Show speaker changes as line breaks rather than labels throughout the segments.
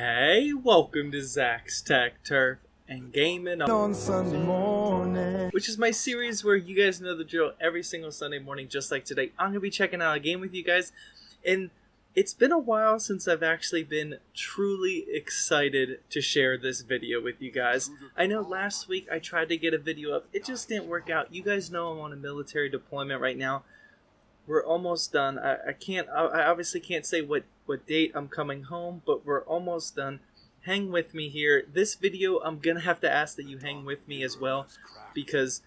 Hey, welcome to zachstechturf and gaming
on Sunday morning,
which is my series where you guys know the drill. Every single Sunday morning, just like today, I'm gonna be checking out a game with you guys, and it's been a while since I've actually been truly excited to share this video with you guys. I know last week I tried to get a video up, it just didn't work out. You guys know I'm on a military deployment right now. We're almost done. I obviously can't say what date I'm coming home, but we're almost done. Hang with me here. This video, I'm gonna have to ask that you hang with me as well, because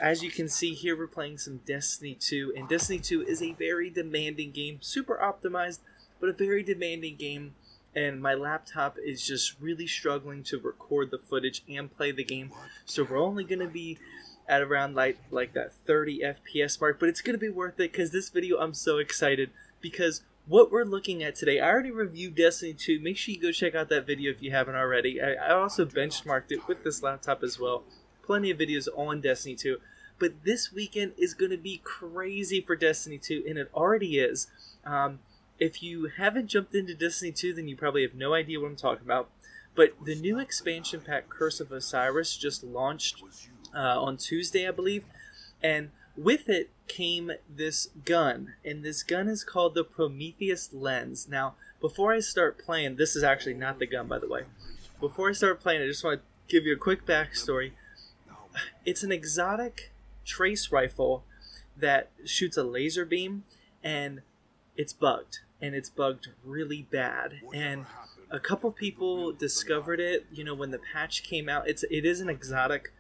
as you can see here, we're playing some Destiny 2, and Destiny 2 is a very demanding game, super optimized, but a very demanding game, and my laptop is just really struggling to record the footage and play the game, so we're only gonna be at around like that 30 FPS mark, but it's gonna be worth it because this video, I'm so excited because what we're looking at today, I already reviewed Destiny 2. Make sure you go check out that video if you haven't already. I also benchmarked it with this laptop as well. Plenty of videos on Destiny 2, but this weekend is gonna be crazy for Destiny 2, and it already is. If you haven't jumped into Destiny 2, then you probably have no idea what I'm talking about. But the new expansion pack, Curse of Osiris, just launched on Tuesday, I believe, and with it came this gun, and this gun is called the Prometheus Lens. Now, before I start playing, this is actually not the gun, by the way. Before I start playing, I just want to give you a quick backstory. It's an exotic trace rifle that shoots a laser beam, and it's bugged, and it's bugged really bad, and a couple people discovered it, you know, when the patch came out. It is an exotic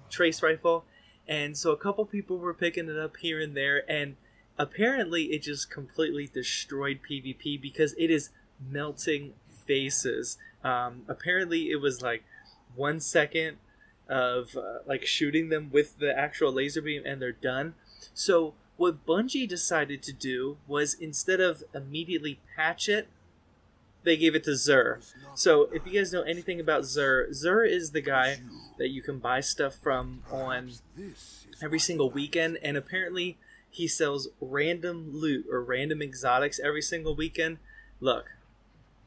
trace rifle, and so a couple people were picking it up here and there, and apparently it just completely destroyed PvP because it is melting faces. Apparently it was like 1 second of like shooting them with the actual laser beam and they're done. So what Bungie decided to do was, instead of immediately patch it, they gave it to Xur. So if you guys know anything about Xur, Xur is the guy that you can buy stuff from on every single weekend, and apparently he sells random loot or random exotics every single weekend. Look,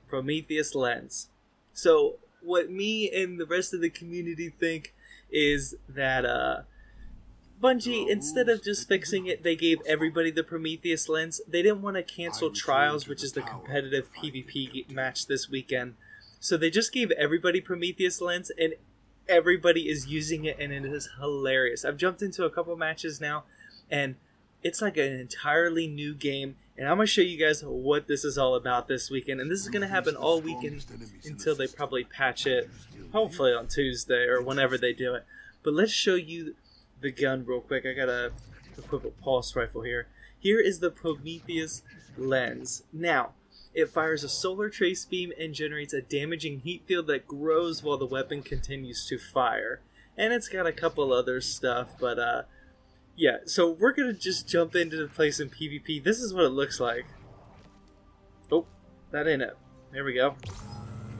Prometheus Lens. So what me and the rest of the community think is that Bungie, instead of just fixing it, they gave everybody the Prometheus Lens. They didn't want to cancel Trials, which is the competitive PvP match this weekend. So they just gave everybody Prometheus Lens, and everybody is using it, and it is hilarious. I've jumped into a couple matches now, and it's like an entirely new game. And I'm going to show you guys what this is all about this weekend. And this is going to happen all weekend until they probably patch it, hopefully on Tuesday or whenever they do it. But let's show you the gun real quick. I gotta equip a pulse rifle here. Here is the Prometheus Lens. Now, it fires a solar trace beam and generates a damaging heat field that grows while the weapon continues to fire. And it's got a couple other stuff, but yeah, so we're gonna just jump into the play some PvP. This is what it looks like. Oh, that ain't it. There we go.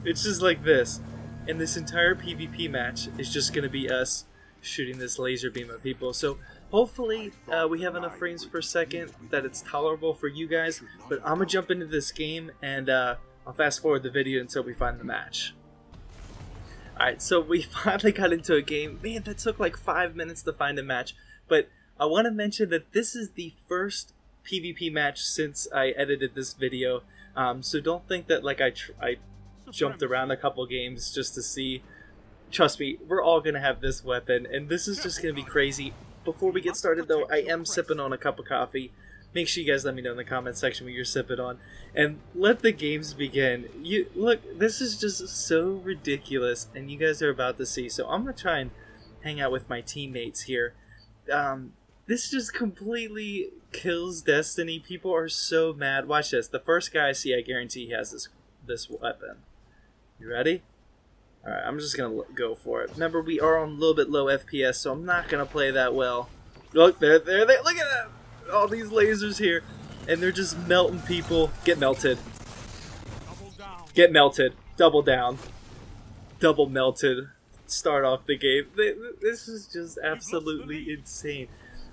It's just like this. And this entire PvP match is just gonna be us shooting this laser beam at people. So hopefully we have enough frames per second that it's tolerable for you guys, but I'm gonna jump into this game, and I'll fast forward the video until we find the match. Alright, so we finally got into a game. Man, that took like 5 minutes to find a match, but I want to mention that this is the first PvP match since I edited this video, so don't think that like I jumped around a couple games just to see. Trust me, we're all going to have this weapon, and this is just going to be crazy. Before we get started, though, I am sipping on a cup of coffee. Make sure you guys let me know in the comment section what you're sipping on, and let the games begin. Look, this is just so ridiculous, and you guys are about to see, so I'm going to try and hang out with my teammates here. This just completely kills Destiny. People are so mad. Watch this. The first guy I see, I guarantee he has this weapon. You ready? Alright, I'm just going to go for it. Remember, we are on a little bit low FPS, so I'm not going to play that well. Look, there, look at that! All these lasers here, and they're just melting people. Get melted. Get melted. Double down. Double melted. Start off the game. This is just absolutely insane.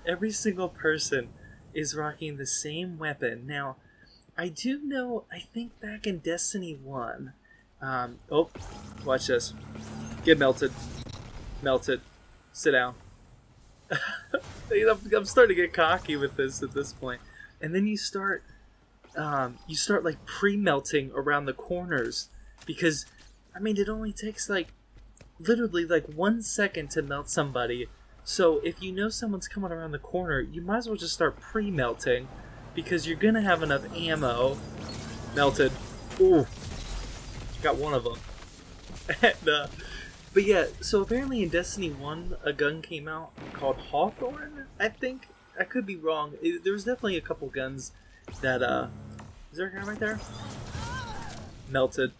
Every single person is rocking the same weapon. Now, I do know, I think back in Destiny 1, oh, watch this. Get melted. Melted. Sit down. I'm starting to get cocky with this at this point. And then you start like pre-melting around the corners, because, I mean, it only takes like, literally like 1 second to melt somebody. So if you know someone's coming around the corner, you might as well just start pre-melting, because you're gonna have enough ammo. Melted. Ooh. Got one of them. And, but yeah, so apparently in Destiny 1, a gun came out called Hawthorne, I think. I could be wrong. There was definitely a couple guns that, is there a guy right there? Melted.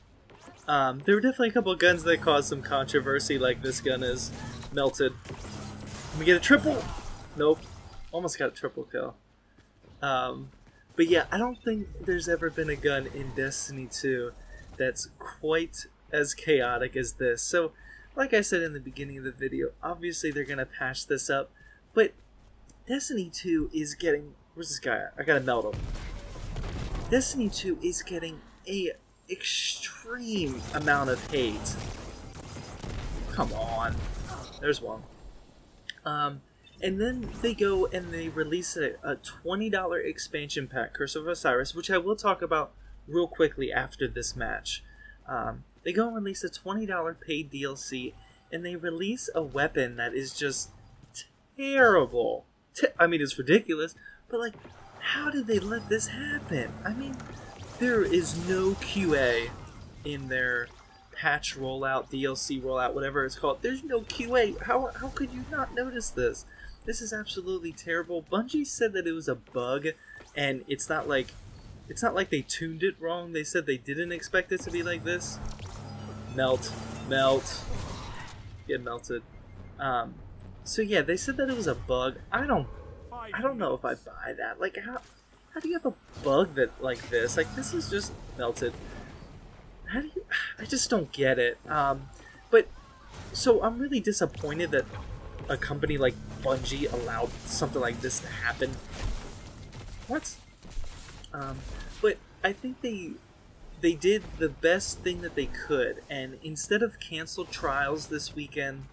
There were definitely a couple guns that caused some controversy, like this gun is. Melted. Can we get a triple? Nope. Almost got a triple kill. But yeah, I don't think there's ever been a gun in Destiny 2 that's quite as chaotic as this. So, like I said in the beginning of the video, obviously they're going to patch this up, but Destiny 2 is getting... Where's this guy at? I gotta melt him. Destiny 2 is getting a extreme amount of hate. Come on. There's one. And then they go and they release a $20 expansion pack, Curse of Osiris, which I will talk about real quickly after this match. They go and release a $20 paid DLC, and they release a weapon that is just terrible. I mean, it's ridiculous, but like, how did they let this happen? I mean, there is no QA in their patch rollout, DLC rollout, whatever it's called. There's no QA. How could you not notice this? This is absolutely terrible. Bungie said that it was a bug, and it's not like they tuned it wrong. They said they didn't expect it to be like this. Melt, melt, get melted. So yeah, they said that it was a bug. I don't know if I buy that. Like, how do you have a bug that like this? Like, this is just melted. How do you? I just don't get it. But so I'm really disappointed that a company like Bungie allowed something like this to happen. What? But I think they did the best thing that they could, and instead of cancel trials this weekend,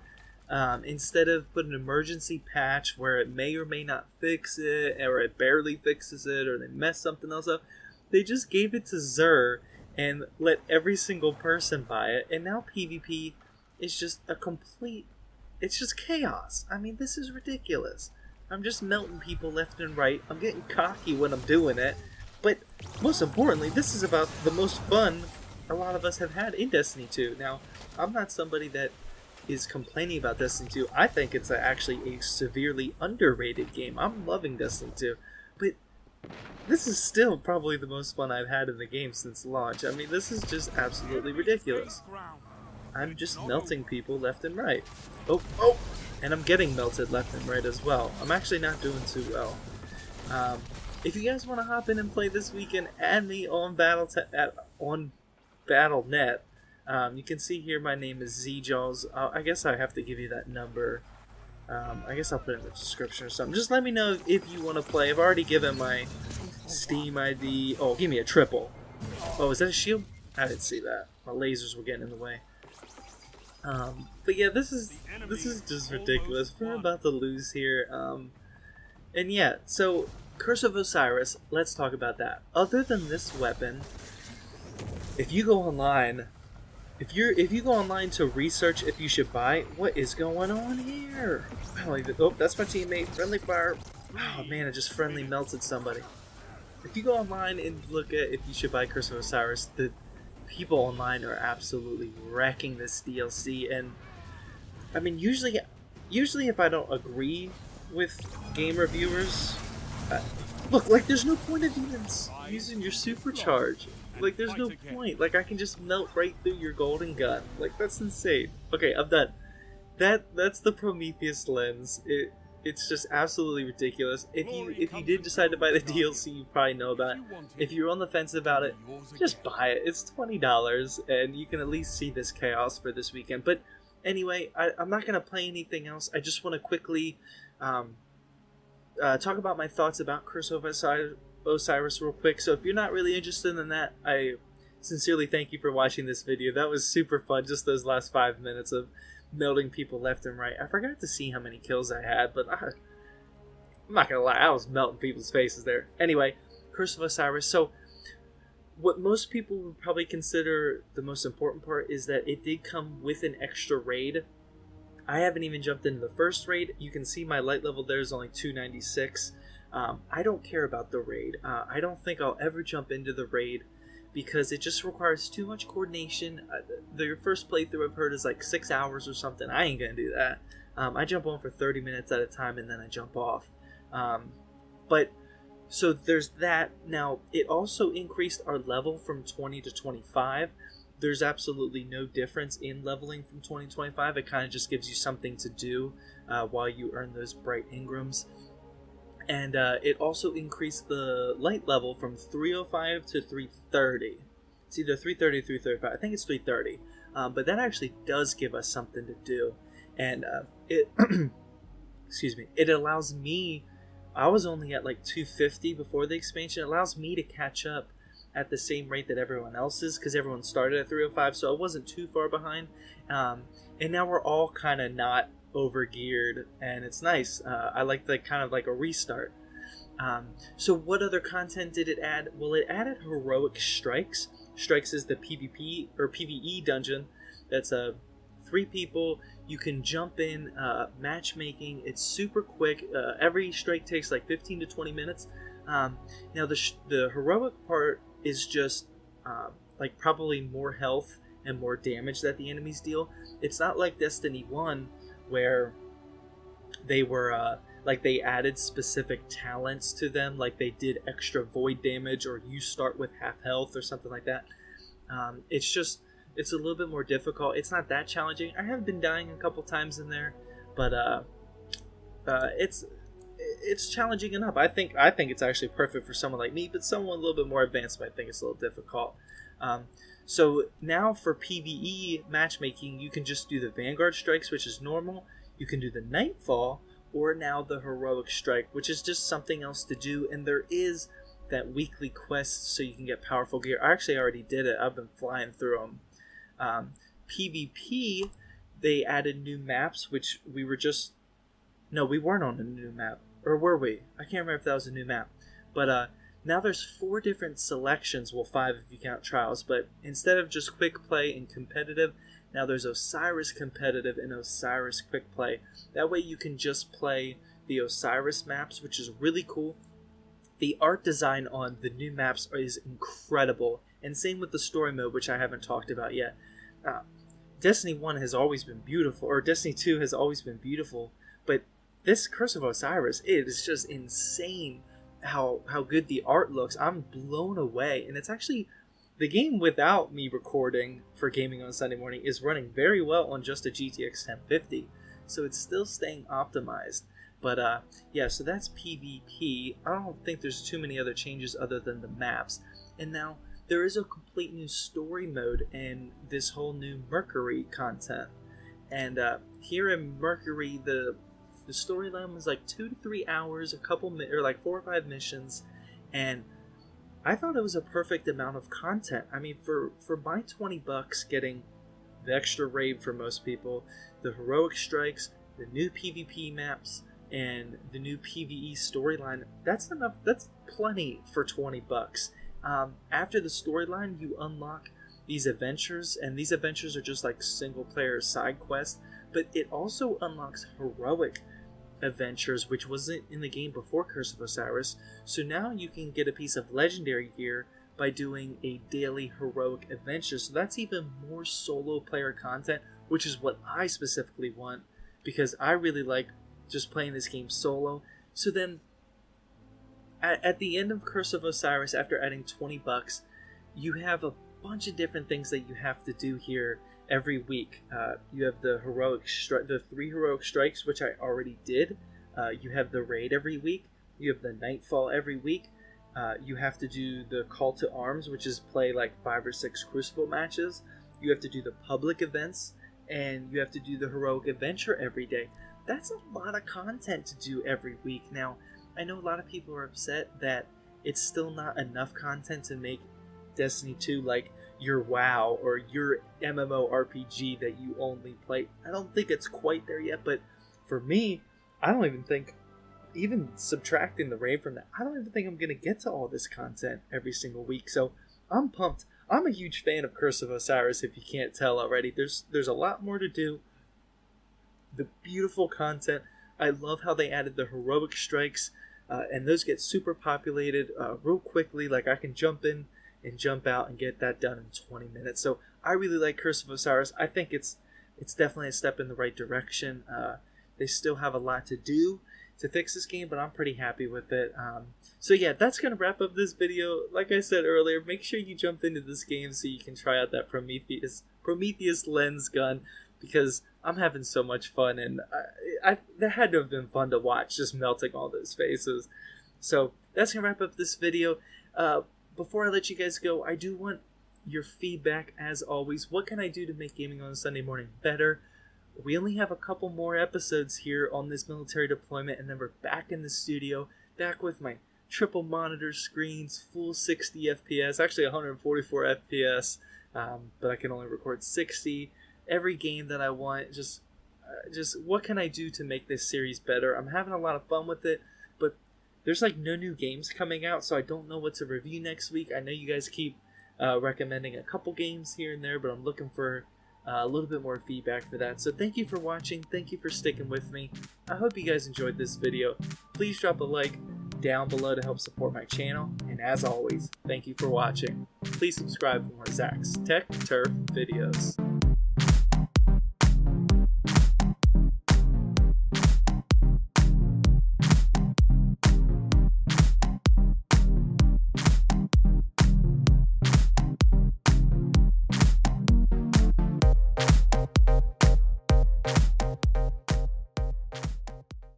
instead of put an emergency patch where it may or may not fix it, or it barely fixes it, or they mess something else up, they just gave it to Xur and let every single person buy it, and now PvP is just it's just chaos. I mean, this is ridiculous. I'm just melting people left and right. I'm getting cocky when I'm doing it. But most importantly, this is about the most fun a lot of us have had in Destiny 2. Now, I'm not somebody that is complaining about Destiny 2. I think it's actually a severely underrated game. I'm loving Destiny 2. But this is still probably the most fun I've had in the game since launch. I mean, this is just absolutely ridiculous. I'm just melting people left and right. Oh! And I'm getting melted left and right as well. I'm actually not doing too well. If you guys want to hop in and play this weekend, add me on on Battle.net. You can see here my name is ZJaws. I guess I have to give you that number. I guess I'll put it in the description or something. Just let me know if you want to play. I've already given my Steam ID. Oh, give me a triple. Oh, is that a shield? I didn't see that. My lasers were getting in the way. But yeah, this is just ridiculous. We're about to lose here. And yeah, so Curse of Osiris. Let's talk about that. Other than this weapon, if you go online, if you go online to research if you should buy, what is going on here? Oh, that's my teammate. Friendly fire. Oh man, I just friendly melted somebody. If you go online and look at if you should buy Curse of Osiris, the people online are absolutely wrecking this DLC. And I mean, usually if I don't agree with game reviewers, look, like, there's no point of even using your supercharge. Like, there's no point. Like, I can just melt right through your golden gun. Like, that's insane. Okay, I'm done. That's the Prometheus lens. It's just absolutely ridiculous. If you did decide to buy the DLC, you probably know that. If you're on the fence about it, just buy it. It's $20, and you can at least see this chaos for this weekend. But anyway, I'm not going to play anything else. I just want to quickly talk about my thoughts about Curse of Osiris real quick. So if you're not really interested in that, I sincerely thank you for watching this video. That was super fun, just those last 5 minutes of melting people left and right. I forgot to see how many kills I had, but I'm not gonna lie, I was melting people's faces there. Anyway, Curse of Osiris. So what most people would probably consider the most important part is that it did come with an extra raid. I haven't even jumped into the first raid. You can see my light level there is only 296. I don't care about the raid. I don't think I'll ever jump into the raid because it just requires too much coordination. The first playthrough I've heard is like 6 hours or something. I ain't gonna do that. I jump on for 30 minutes at a time and then I jump off. But so there's that. Now, it also increased our level from 20 to 25. There's absolutely no difference in leveling from 20 to 25. It kind of just gives you something to do while you earn those bright engrams. And it also increased the light level from 305 to 330. It's either 330 or 335. I think it's 330. But that actually does give us something to do. And it excuse me, it allows me, I was only at like 250 before the expansion. It allows me to catch up at the same rate that everyone else is, because everyone started at 305, so I wasn't too far behind. And now we're all kind of not over geared, and it's nice. I like the kind of like a restart. So what other content did it add? Well, it added heroic strikes. Strikes is the PvP or PvE dungeon. That's 3 people. You can jump in, matchmaking. It's super quick. Every strike takes like 15 to 20 minutes. Now the heroic part is just like probably more health and more damage that the enemies deal. It's not like Destiny 1 where they were like they added specific talents to them, like they did extra void damage or you start with half health or something like that. It's a little bit more difficult. It's not that challenging. I have been dying a couple times in there, but it's challenging enough. I think it's actually perfect for someone like me, but someone a little bit more advanced might think it's a little difficult. So now for PvE matchmaking, you can just do the Vanguard Strikes, which is normal. You can do the Nightfall, or now the Heroic Strike, which is just something else to do. And there is that weekly quest so you can get powerful gear. I actually already did it. I've been flying through them. PvP, they added new maps, which we were just... No, we weren't on a new map. Or were we? I can't remember if that was a new map. But now there's 4 different selections. Well, 5 if you count trials. But instead of just quick play and competitive, now there's Osiris competitive and Osiris quick play. That way you can just play the Osiris maps, which is really cool. The art design on the new maps is incredible. And same with the story mode, which I haven't talked about yet. Destiny 1 has always been beautiful, or Destiny 2 has always been beautiful, but this Curse of Osiris, it is just insane how good the art looks. I'm blown away. And it's actually, the game without me recording for Gaming on Sunday Morning is running very well on just a GTX 1050. So it's still staying optimized. But yeah, so that's PvP. I don't think there's too many other changes other than the maps. And now there is a complete new story mode and this whole new Mercury content. And here in Mercury, the storyline was like 2 to 3 hours, or like 4 or 5 missions, and I thought it was a perfect amount of content. I mean, for my $20, getting the extra raid for most people, the heroic strikes, the new PvP maps, and the new PvE storyline, that's enough. That's plenty for $20. After the storyline, you unlock these adventures, and these adventures are just like single player side quests, but it also unlocks heroic adventures, which wasn't in the game before Curse of Osiris. So now you can get a piece of legendary gear by doing a daily heroic adventure. So that's even more solo player content, which is what I specifically want, because I really like just playing this game solo. So then at the end of Curse of Osiris, after adding $20, you have a bunch of different things that you have to do here every week. You have the the 3 heroic strikes, which I already did. You have the raid every week. You have the Nightfall every week. You have to do the call to arms, which is play like 5 or 6 Crucible matches. You have to do the public events, and you have to do the heroic adventure every day. That's a lot of content to do every week. Now, I know a lot of people are upset that it's still not enough content to make Destiny 2 like your WoW or your MMORPG that you only play. I don't think it's quite there yet, but for me, I don't even think, even subtracting the raid from that, I don't even think I'm going to get to all this content every single week. So I'm pumped. I'm a huge fan of Curse of Osiris, if you can't tell already. There's a lot more to do. The beautiful content. I love how they added the heroic strikes, and those get super populated real quickly. Like, I can jump in and jump out and get that done in 20 minutes. So I really like Curse of Osiris. I think it's definitely a step in the right direction. They still have a lot to do to fix this game, but I'm pretty happy with it. So yeah, that's going to wrap up this video. Like I said earlier, make sure you jump into this game so you can try out that Prometheus lens gun, because I'm having so much fun, and that had to have been fun to watch, just melting all those faces. So that's going to wrap up this video. Before I let you guys go, I do want your feedback as always. What can I do to make gaming on a Sunday morning better? We only have a couple more episodes here on this military deployment, and then we're back in the studio, back with my triple monitor screens, full 60 FPS, actually 144 FPS, but I can only record 60. Every game that I want, just what can I do to make this series better? I'm having a lot of fun with it, but there's like no new games coming out, so I don't know what to review next week. I know you guys keep recommending a couple games here and there, but I'm looking for a little bit more feedback for that. So thank you for watching. Thank you for sticking with me. I hope you guys enjoyed this video. Please drop a like down below to help support my channel. And as always, thank you for watching. Please subscribe for more Zach's Tech Turf videos.